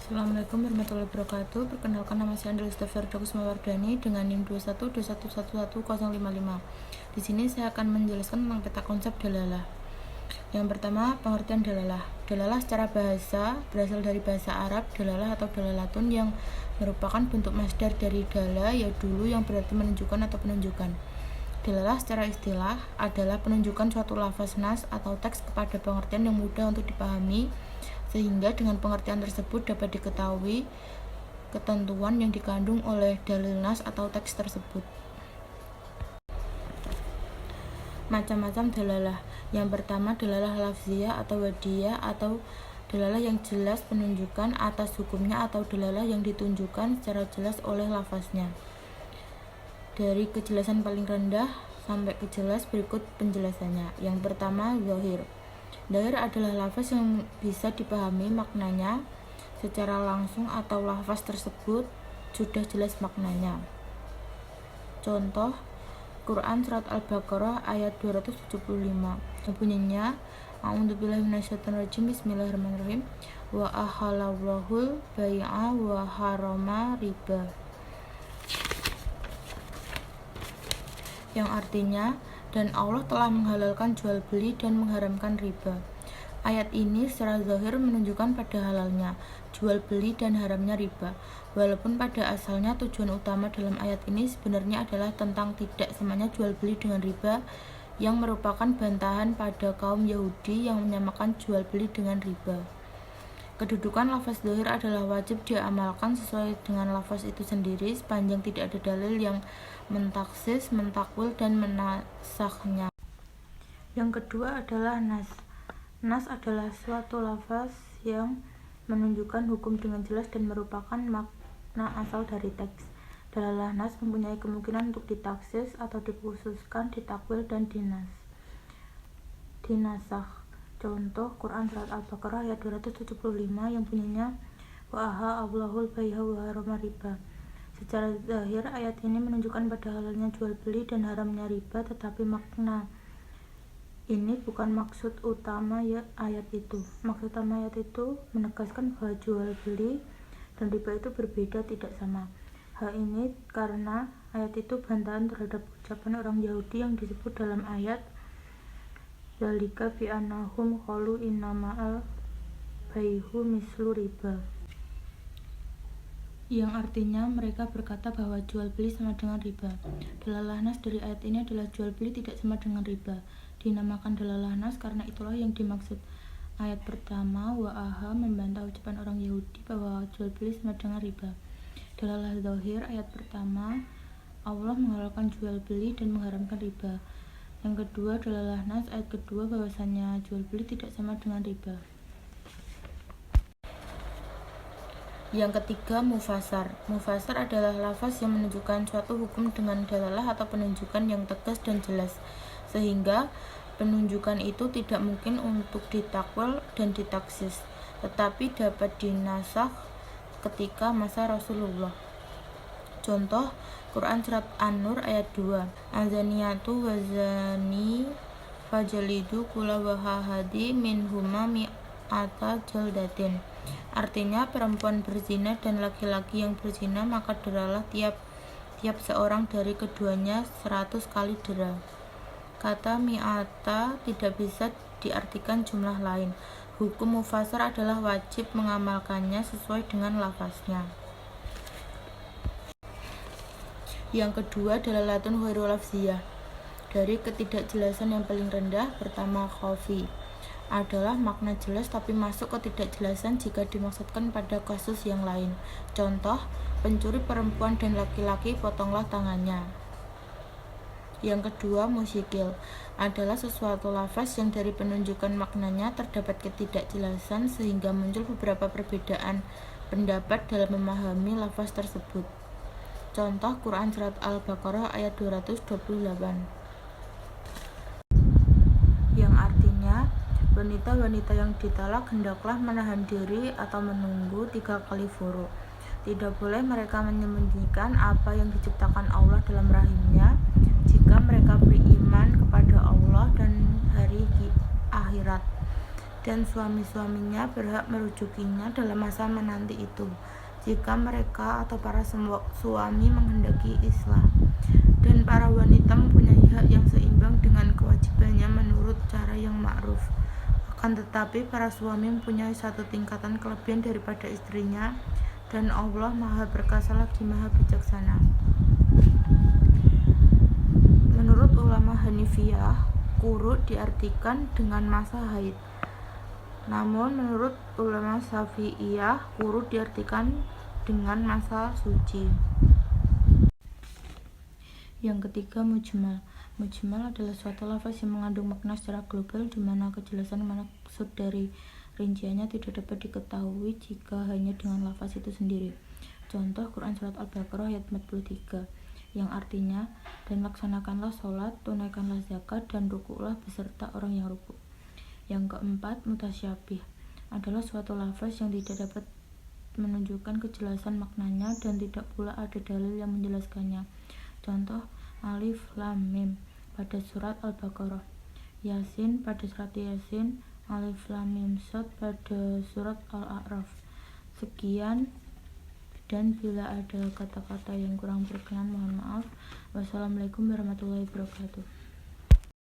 Assalamualaikum warahmatullahi wabarakatuh. Perkenalkan, nama saya Andreas Firdaus Mawardani dengan NIM 2121111055. Di sini saya akan menjelaskan tentang peta konsep dalalah. Yang pertama, pengertian dalalah. Dalalah secara bahasa berasal dari bahasa Arab dalalah atau dalalatun yang merupakan bentuk masdar dari dala, ya dulu, yang berarti menunjukkan atau penunjukan. Dalalah secara istilah adalah penunjukan suatu lafaz nas atau teks kepada pengertian yang mudah untuk dipahami, sehingga dengan pengertian tersebut dapat diketahui ketentuan yang dikandung oleh dalil nas atau teks tersebut. Macam-macam dalalah. Yang pertama, dalalah lafziyah atau wadiyah atau dalalah yang jelas penunjukan atas hukumnya atau dalalah yang ditunjukkan secara jelas oleh lafaznya. Dari kejelasan paling rendah sampai ke jelas, berikut penjelasannya. Yang pertama, zahir. Zahir adalah lafaz yang bisa dipahami maknanya secara langsung atau lafaz tersebut sudah jelas maknanya. Contoh, Quran Surat Al-Baqarah ayat 275. Bunyinya, A'udzubillahi minasyaitonirrajim, Bismillahirrahmanirrahim, wa ahalallahul bai'a wa harama riba. Yang artinya, dan Allah telah menghalalkan jual beli dan mengharamkan riba. Ayat ini secara zahir menunjukkan pada halalnya jual beli dan haramnya riba, walaupun pada asalnya tujuan utama dalam ayat ini sebenarnya adalah tentang tidak samanya jual beli dengan riba, yang merupakan bantahan pada kaum Yahudi yang menyamakan jual beli dengan riba. Kedudukan lafaz zahir adalah wajib diamalkan sesuai dengan lafaz itu sendiri sepanjang tidak ada dalil yang mentaksis, mentakwil, dan menasakhnya. Yang kedua adalah nas. Nas adalah suatu lafaz yang menunjukkan hukum dengan jelas dan merupakan makna asal dari teks. Dalalah nas mempunyai kemungkinan untuk ditaksis atau dikhususkan, ditakwil, dan dinasakh. Contoh, Quran Surat Al-Baqarah ayat 275 yang bunyinya, wa ahallahul bai'a wa harama riba. Secara zahir, ayat ini menunjukkan pada halalnya jual beli dan haramnya riba, tetapi makna ini bukan maksud utama ayat itu. Maksud utama ayat itu menegaskan bahwa jual beli dan riba itu berbeda, tidak sama. Hal ini karena ayat itu bantahan terhadap ucapan orang Yahudi yang disebut dalam ayat Dzalika bi annahum qalu innamal bai'u mislu riba, yang artinya mereka berkata bahwa jual beli sama dengan riba. Dalalah nas dari ayat ini adalah jual beli tidak sama dengan riba. Dinamakan dalalah nas karena itulah yang dimaksud. Ayat pertama, wa'aha, membantah ucapan orang Yahudi bahwa jual beli sama dengan riba. Dalalah zahir ayat pertama, Allah menghalalkan jual beli dan mengharamkan riba. Yang kedua, dalalah nas ayat kedua, bahwasanya jual beli tidak sama dengan riba. Yang ketiga, mufasar. Mufasar adalah lafaz yang menunjukkan suatu hukum dengan dalalah atau penunjukan yang tegas dan jelas, sehingga penunjukan itu tidak mungkin untuk ditakwil dan ditaksis, tetapi dapat dinasakh ketika masa Rasulullah. Contoh, Quran Surat An-Nur ayat 2, azaniyatu wazani fajalidu kula wahahadi minhuma mi'ata jaldatin. Artinya, perempuan berzina dan laki-laki yang berzina maka deralah tiap seorang dari keduanya 100 kali dera. Kata mi'ata tidak bisa diartikan jumlah lain. Hukum mufasar adalah wajib mengamalkannya sesuai dengan lafaznya. Yang kedua, dalalatun ghairu lafziyah. Dari ketidakjelasan yang paling rendah, pertama, khafi adalah makna jelas tapi masuk ketidakjelasan jika dimaksudkan pada kasus yang lain. Contoh, pencuri perempuan dan laki-laki, potonglah tangannya. Yang kedua, musyikil adalah sesuatu lafaz yang dari penunjukan maknanya terdapat ketidakjelasan sehingga muncul beberapa perbedaan pendapat dalam memahami lafaz tersebut. Contoh, Quran Surat Al-Baqarah ayat 228, yang artinya, wanita-wanita yang ditalak hendaklah menahan diri atau menunggu 3 kali furu. Tidak boleh mereka menyembunyikan apa yang diciptakan Allah dalam rahimnya jika mereka beriman kepada Allah dan hari akhirat. dan suami-suaminya berhak merujukinya dalam masa menanti itu, jika mereka atau para suami menghendaki islah. Dan para wanita mempunyai hak yang seimbang dengan kewajibannya menurut cara yang ma'ruf. Akan tetapi para suami mempunyai satu tingkatan kelebihan daripada istrinya, dan Allah Maha Perkasa lagi Maha Bijaksana. Menurut ulama Hanifiyah, quru diartikan dengan masa haid. Namun menurut ulama Syafi'iyah, quru diartikan dengan masa suci. Yang ketiga, mujmal. Mujmal adalah suatu lafaz yang mengandung makna secara global, di mana kejelasan maksud dari rinciannya tidak dapat diketahui jika hanya dengan lafaz itu sendiri. Contoh Quran Surat Al-Baqarah ayat 43, yang artinya, dan laksanakanlah sholat, tunaikanlah zakat, dan rukuklah beserta orang yang rukuk. Yang keempat, mutasyabih adalah suatu lafaz yang tidak dapat menunjukkan kejelasan maknanya dan tidak pula ada dalil yang menjelaskannya. Contoh Alif Lam Mim pada surat Al-Baqarah, Yasin pada surat Yasin, Alif Lam Mim Shad pada surat Al-A'raf. Sekian, dan bila ada kata-kata yang kurang berkenan mohon maaf. Wassalamualaikum warahmatullahi wabarakatuh.